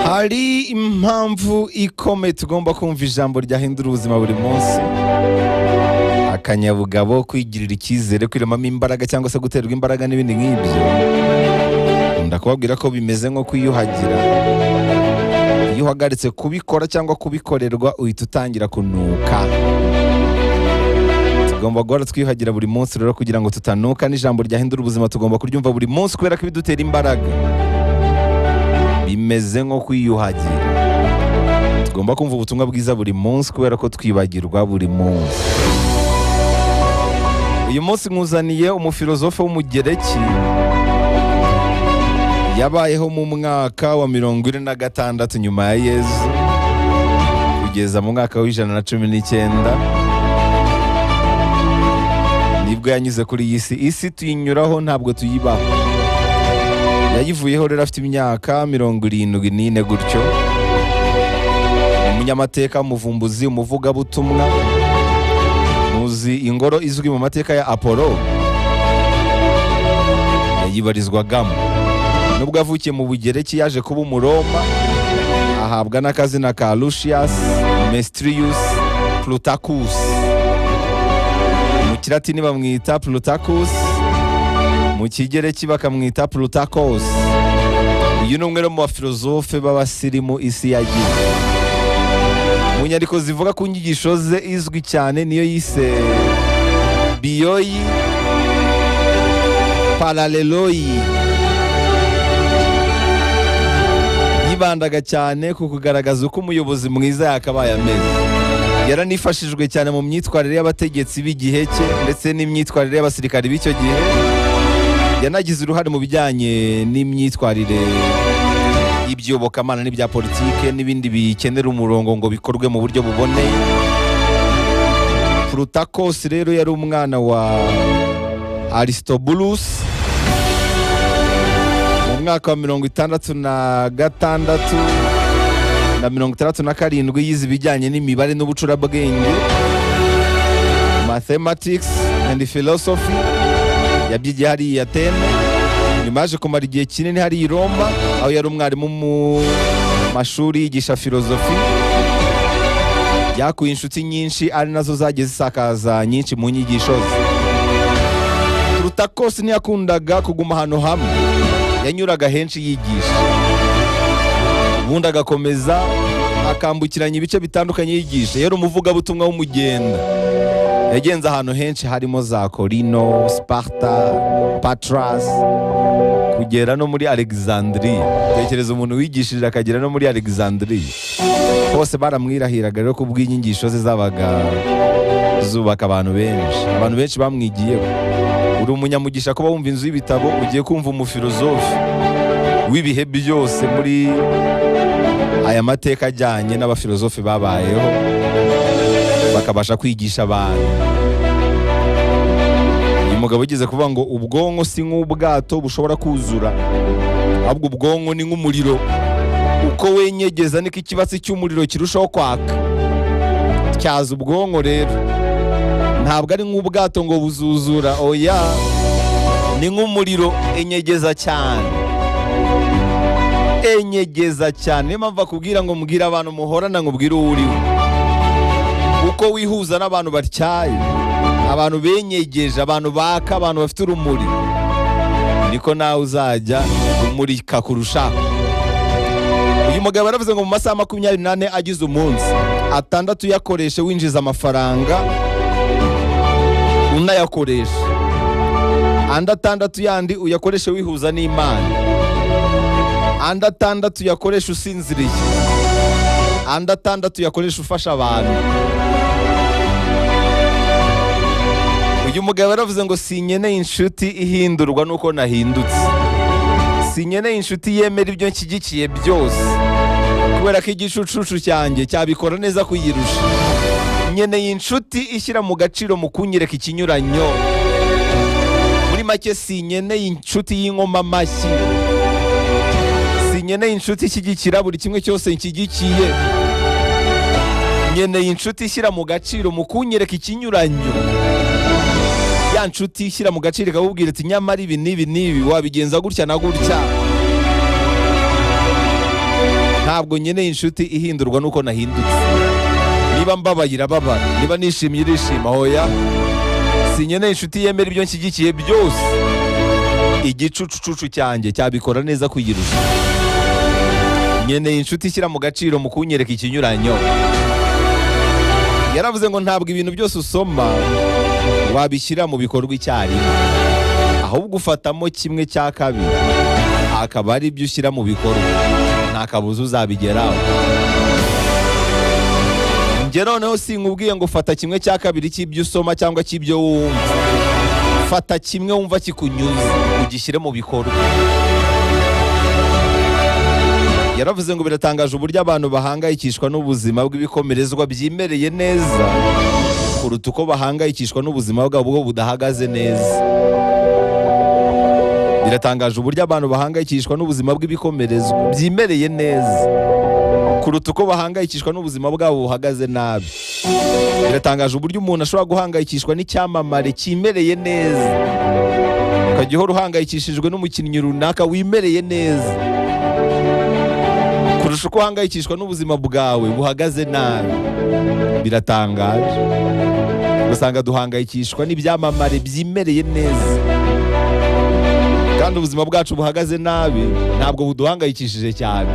hari impamvu ikomeye tugomba kumva ijambo ryahindura ubuzima buri munsi. Akanyabugabo, kwigirira icyizere, kwiremamo imbaraga cyangwa se guterwa imbaraga n'ibindi nk'ibyo. Ndakubabwira ko bimeze nko kwiyuhagira. Iyo uhagaritse kubikora cyangwa kubikorerwa uhita utangira kunuka. Tugomba guhora twiyuhagira buri munsi rero kugira ngo tutanuka. N'ijambo ryahindura ubuzima tugomba kuryumva buri munsi kubera ko bidutera imbaraga. Bimeze nko kwiyuhagira. Tugomba kumva ubutumwa bwiza buri munsi kubera ko twibagirwa buri munsi. Uyu munsi nkuzaniye umufilozofe w'umugereki yabayeho mu mwaka wa 46 nyuma ya Yezu kugeza mu mwaka wa 119 nibwo yanyuze kuri iyi si. Isi tuyinyuraho ntabwo tuyibaho. Yayivuyeho rero afite imyaka 74 gutyo. Umunyamateka, umuvumbuzi, umuvugabutumwa. Muzi ingoro izwi mu mateka ya Apollo yayibarizwagamo. Nubwo avukiye mu Bugereki yaje kuba Umuroma, ahabwa n'akazina ka Lucius Mestrius Plutarchus. Mu Kilatini bamwita Plutarchus, mu Kigereki bakamwita Plutarchos. Uyu ni umwe mu bafilozofe b'abasirimu isi yagize. Mu nyandiko zivuga ku nyigisho ze izwi cyane niyo yise Bioi Paraleloi. Yibandaga cyane ku kugaragaza uko umuyobozi mwiza yakabaye ameze. Yaranifashijwe cyane mu myitwarire y'abategetsi b'igihe cye ndetse n'imyitwarire y'abasirikari b'icyo gihe. Yanagize uruhare mu bijyanye n'imyitwarire y'ibyobokamana n'ibya politike n'ibindi bikenera umurongo ngo bikorwe mu buryo buboneye. Plutarchus rero yari umwana wa Aristobulus. Mu mwaka wa 66 na 67 yize ibijyanye n'imibare n'ubucurabwenge, mathematics and philosophy. Yabyigiye hariya Atene. Nyuma yaje kumara igihe kinini hariya i Roma, aho yari umwarimu mu mashuri yigisha filozofi. Yakuye inshuti nyinshi ari nazo zagiye zisakaza nyinshi mu nyigisho ze. Plutarchus ntiyakundaga kuguma ahantu hamwe, yanyuraga henshi yigisha. Ubundi agakomeza akambukiranya ibice bitandukanye yigisha. Yari umuvugabutumwa w'umugenda. Yagenze ahantu henshi harimo za Korino, Sparta, Patras, kugera no muri Alexandria. Tekereza umuntu wigishije akagera no muri Alexandria. Bose baramwirahiraga rero kubw'inyigisho ze zabaga zubaka abantu benshi. Abantu benshi bamwigiyeho. Uri umunyamugisha kuba wumva inzu y'ibitabo ugiye kumva umufilozofe w'ibihe byose muri aya mateka ajyanye n'abafilozofe babayeho bakabasha kwigisha abantu. Uyu mugabo yigeze kuvuga ngo ubwonko si nk'ubwato bushobora kuzura, ahubwo ubwonko ni nk'umuriro. Uko wenyegeza niko ikibatsi cy'umuriro kirushaho kwaka. Tyaza ubwonko rero. Ntabwo ari nk'ubwato ngo buzuzura, oya, ni nk'umuriro. Enyegeza cyane, enyegeza cyane. Niyo mpamvu akubwira ngo mbwira abantu muhorana ngo mbwire uwo uriwe. Uko wihuza n'abantu batyaye, abantu benyegeje, abantu baka, abantu bafite urumuri, niko nawe uzajya umurika kurushaho. Uyu mugabo yaravuze ngo mu masaha 24 agize umunsi, 6 yakoreshe winjiza amafaranga unayakoresha, andi 6 yandi uyakoreshe wihuza n'Imana, andi 6 yakoresha usinziriye, andi 6 yakoresha ufasha abantu. Uyu mugabo yaravuze ngo sinkeneye inshuti ihindurwa nuko nahindutse. Sinkeneye inshuti yemera ibyo nshyigikiye byose, kubera ko igicucucu cyanjye cyabikora neza kuyirusha. Nkeneye inshuti ishyira mu gaciro mu kunyereka ikinyuranyo. Muri make sinkeneye inshuti y'inkoma amashyi. Sinkeneye inshuti ishyigikira buri kimwe cyose nshyigikiye. Nkeneye inshuti ishyira mu gaciro mu kunyereka ikinyuranyo. Ya nshuti ishyira mu gaciro ikakubwira ati nyamara ibi wabigenza gutya na gutya. ntabwo nkeneye inshuti ihindurwa nuko nahindutse. Niba mbabaye irababara, niba nishimye irishima. Hoya, sinkeneye inshuti yemera ibyo nshyigikiye byose. Igicucucucu cyanjye cyabikora neza kuyirusha. Nkeneye inshuti ishyira mu gaciro mu kunyereka ikinyuranyo. Yaravuze ngo ntabwo ibintu byose usoma wabishyira mu bikorwa icyarimwe, ahubwo ufatamo kimwe cya kabiri akaba ari byo ushyira mu bikorwa, nta kabuza uzabigeraho. Njye noneho sinkubwiye ngo fata kimwe cya kabiri cy'ibyo usoma cyangwa cy'ibyo wumva. Fata kimwe wumva kikunyuze ugishyire mu bikorwa. Yaravuze ngo biratangaje uburyo abantu bahangayikishwa n'ubuzima bw'ibikomerezwa byimereye neza kuruta uko bahangayikishwa n'ubuzima bwabo budahagaze neza. Biratangaje uburyo abantu bahangayikishwa n'ubuzima bw'ibikomerezwa byimereye neza kuruta uko bahangayikishwa n'ubuzima bwabo buhagaze nabi. Biratangaje uburyo umuntu ashobora guhangayikishwa n'icyamamare cyimereye neza, ukajya uhora uhangayikishijwe n'umukinnyi runaka wimereye neza, kurusha uko uhangayikishwa n'ubuzima bwawe buhagaze nabi. Biratangaje. Usanga duhangayikishwa n'ibyamamare byimereye neza, kandi ubuzima bwacu buhagaze nabi ntabwo buduhangayikishije cyane.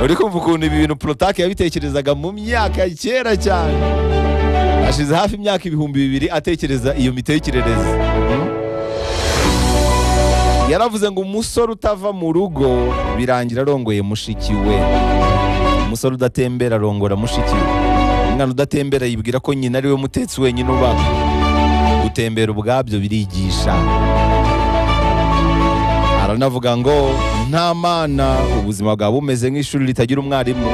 Uri kumva ukuntu ibi bintu Plutarch yabitekerezaga mu myaka kera cyane, ashize hafi imyaka 2000 atekereza iyo mitekerereze. Yaravuze ngo umusore utava mu rugo birangira arongoye mushiki we. Umusore udatembera arongora mushiki we. Umwana udatembera yibwira ko nyina ari we mutetsi wenyine ubaho. Gutembera ubwabyo birigisha. Aranavuga ngo nta mana ubuzima bwawe bumeze nk'ishuri ritagira umwarimu,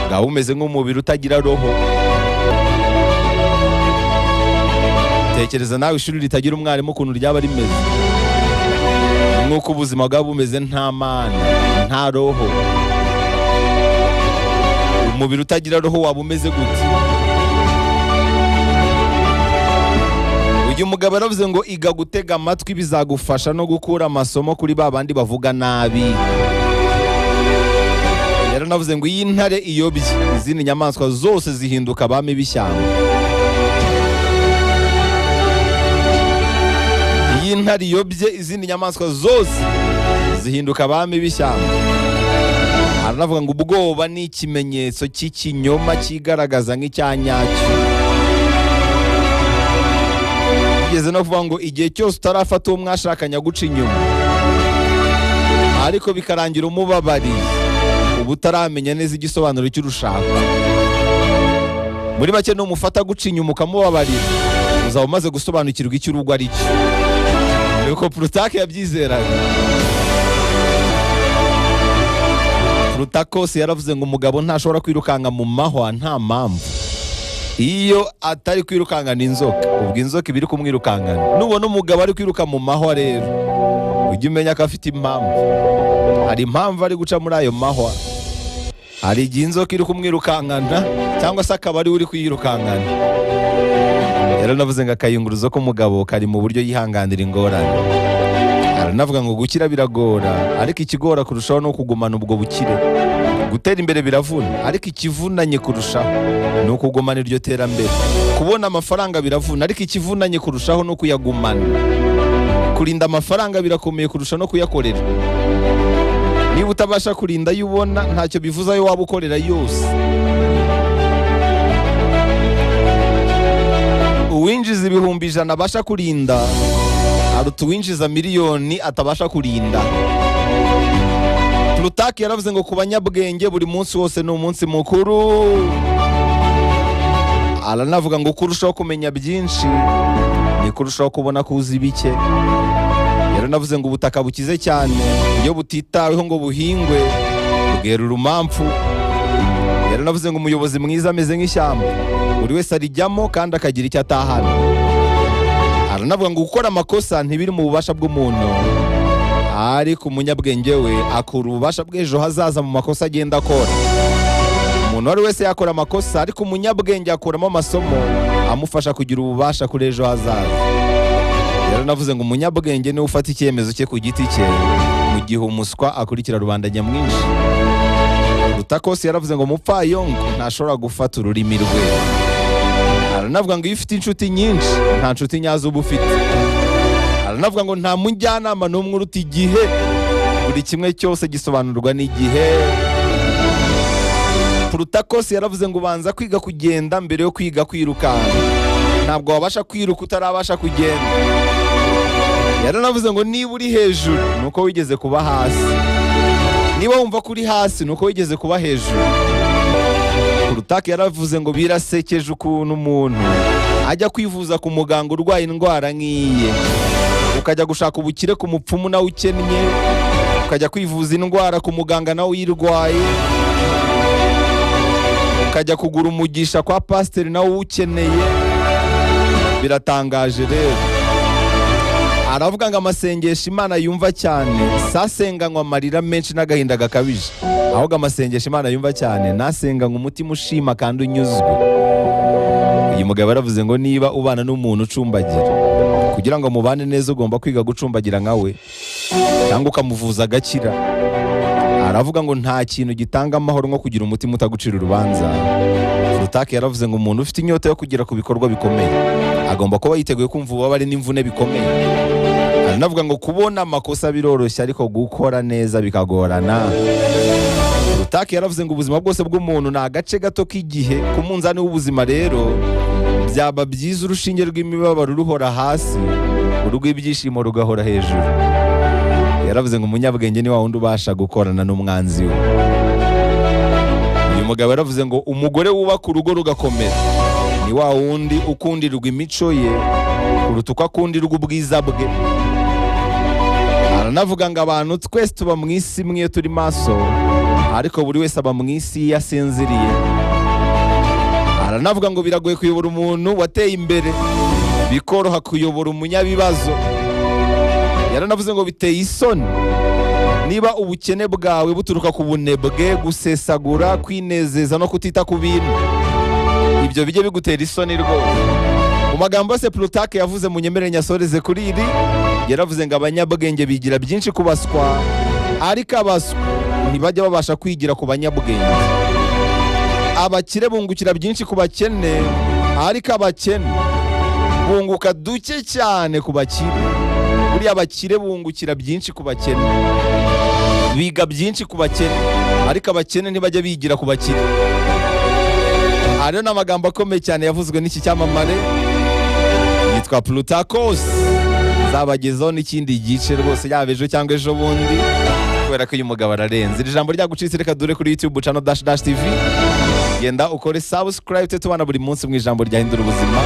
bwawe bumeze nk'umubiri utagira roho. Tekereza nawe ishuri ritagira umwarimu ukuntu ryaba rimeze. Nk'uko ubuzima bwawe bumeze nta mana, nta roho. Umubiri utagira roho waba umeze gute? Uyu mugabo yaravuze ngo iga gutega amatwi bizagufasha no gukura amasomo kuri babandi bavuga nabi. Yaranavuze ngo iyi ntare iyobye izindi nyamaswa zose zihinduka abami b'ishyamba. Iyi ntare iyobye izindi nyamaswa zose zihinduka abami b'ishyamba. Aranavuga ngo ubwoba ni ikimenyetso cy'ikinyoma kigaragaza nk'icyanyacyo. Yigeze no kuvuga ngo igihe cyose utarafata uwo mwashakanya guca inyuma, ariko bikarangira umubabariye, ubu utaramenya neza igisobanuro cy'urushako. Muri make numufata guca inyuma ukamubabarira, uzaba umaze gusobanukirwa icyo urugo ari cyo. Nuko Plutarch yabyizeraga. Plutarchus yaravuze ngo umugabo ntashobora kwirukanga mu mahwa nta mpamvu. Iyo atari kwirukangana inzoka, ubwo inzoka ibiri kumwirukangana. Nubona umugabo ari kwiruka mu mahwa rero, ujye umenya ko afite impamvu. Hari impamvu ari guca muri ayo mahwa. Hari igihe inzoka iri kumwirukangana cyangwa se akaba ari uri kwirukangana. Yaranavuze ngo akayunguruzo k'umugabo kari mu buryo yihanganira ingorane. Aranavuga ngo gukira biragora, ariko ikigora kurushaho no kugumana ubwo bukire. Gutera imbere biravuna, ariko ikivunanye kurushaho ni ukugumana iryo terambere. Kubona amafaranga biravuna, ariko ikivunanye kurushaho no kuyagumana. Kurinda amafaranga birakomeye kurusha no kuyakorera. Niba utabasha kurinda ayo ubona, ntacyo bivuze ayo waba ukorera yose. Uwinjiza 100,000 abasha kurinda aruta uwinjiza miliyoni atabasha kurinda. Plutarch yaravuze ngo ku banyabwenge buri munsi wose ni umunsi mukuru. Aranavuga ngo kurushaho kumenya byinshi ni kurushaho kubona ko uzi bike. Yaranavuze ngo ubutaka bukize cyane iyo butitaweho ngo buhingwe bwera urumamfu. Yaranavuze ngo umuyobozi mwiza ameze nk'ishyamba, buri wese arijyamo kandi akagira icyo atahana. Aranavuga ngo gukora amakosa ntibiri mu bubasha bw'umuntu, ariko umunyabwenge we akura ububasha bw'ejo hazaza mu makosa agenda akora. Umuntu wari wese yakora amakosa, ariko umunyabwenge akuramo amasomo amufasha kugira ububasha kuri ejo hazaza. Yaranavuze ngo umunyabwenge niwe ufata icyemezo cye ku giti cye, mu mu gihe umuswa akurikira rubanda nyamwinshi. Plutarchus yaravuze ngo umupfayongo ntashobora gufata ururimi rwe. Aranavuga ngo iyo ufite inshuti nyinshi nta nshuti nyazo uba ufite. Aranavuga ngo nta mujyanama n'umwe uruta igihe, buri kimwe cyose gisobanurwa n'igihe. Plutarchus yaravuze ngo ubanza kwiga kugenda mbere yo kwiga kwirukanka. Ntabwo wabasha kwiruka utarabasha kugenda. Yaranavuze ngo niba uri hejuru nuko wigeze kuba hasi, niba wumva ko uri hasi nuko wigeze kuba hejuru. Plutarch yaravuze ngo birasekeje ukuntu umuntu ajya kwivuza ku muganga urwaye indwara nk'iye, ukajya gushaka ubukire ku mupfumu nawe ukennye, ukajya kwivuza indwara ku muganga nawe uyirwaye, ukajya kugura umugisha kwa pasiteri nawe uwukeneye. Biratangaje rero. Aravuga ngo amasengesho Imana yumva cyane sasenganywa amarira menshi n'agahinda gakabije, ahubwo amasengesho Imana yumva cyane nasenganywa umutima ushima kandi unyuzwe. Uyu mugabo yaravuze ngo niba ubana n'umuntu ucumbagira, kugira ngo mubane neza ugomba kwiga gucumbagira nkawe cyangwa ukamuvuza agakira. Aravuga ngo nta kintu gitanga amahoro nko kugira umutima utagucira urubanza. Plutarch yaravuze ngo umuntu ufite inyota yo kugera ku bikorwa bikomeye agomba kuba yiteguye kumva ububabare n'imvune bikomeye. Aranavuga ngo kubona amakosa biroroshye ariko gukora neza bikagorana. Plutarch yaravuze ngo ubuzima bwose bw'umuntu ni agace gato k'igihe ku munzani w'ubuzima. Rero byaba byiza urushinge rw'imibabaro ruhora hasi, urw'ibyishimo rugahora hejuru. Yaravuze ngo umunyabwenge ni wa wundi ubasha gukorana n'umwanzi we. Uyu mugabo yaravuze ngo umugore wubaka urugo rugakomera ni wa wundi ukundirwa imico ye kuruta uko akundirwa ubwiza bwe. Aranavuga ngo abantu twese tuba mu isi imwe iyo turi maso, ariko buri wese aba mu isi yasinziriye. Aranavuga ngo biragoye kuyobora umuntu wateye imbere, bikoroha kuyobora umunyabibazo. Yaranavuze ngo biteye isoni niba ubukene bwawe buturuka ku bunebwe, gusesagura, kwinezeza no kutita ku bintu. Ibyo bijye bigutera isoni rwose. Mu magambo yose Plutarch yavuze mu nyemerere nyasoreze kuri iri, yaravuze ngo abanyabwenge bigira byinshi ku baswa, ariko abaswa ntibajya babasha kwigira ku banyabwenge. Abakire bungukira byinshi ku bakene, ariko abakene bunguka duke cyane ku bakire. Buriya abakire bungukira byinshi ku bakene, biga byinshi ku bakene, ariko abakene ntibajya bigira ku bakire. Ariyo ni amagambo akomeye cyane yavuzwe n'iki cyamamare yitwa Plutarchus. Zabagezaho n'ikindi gice rwose, yaba ejo cyangwa ejo bundi, kubera ko uyu mugabo ararenze. Iri jambo ryagucitse reka dure kuri YouTube channel _TV. Genda ukore subscribe tubana buri munsi mu ijambo ryahindura ubuzima.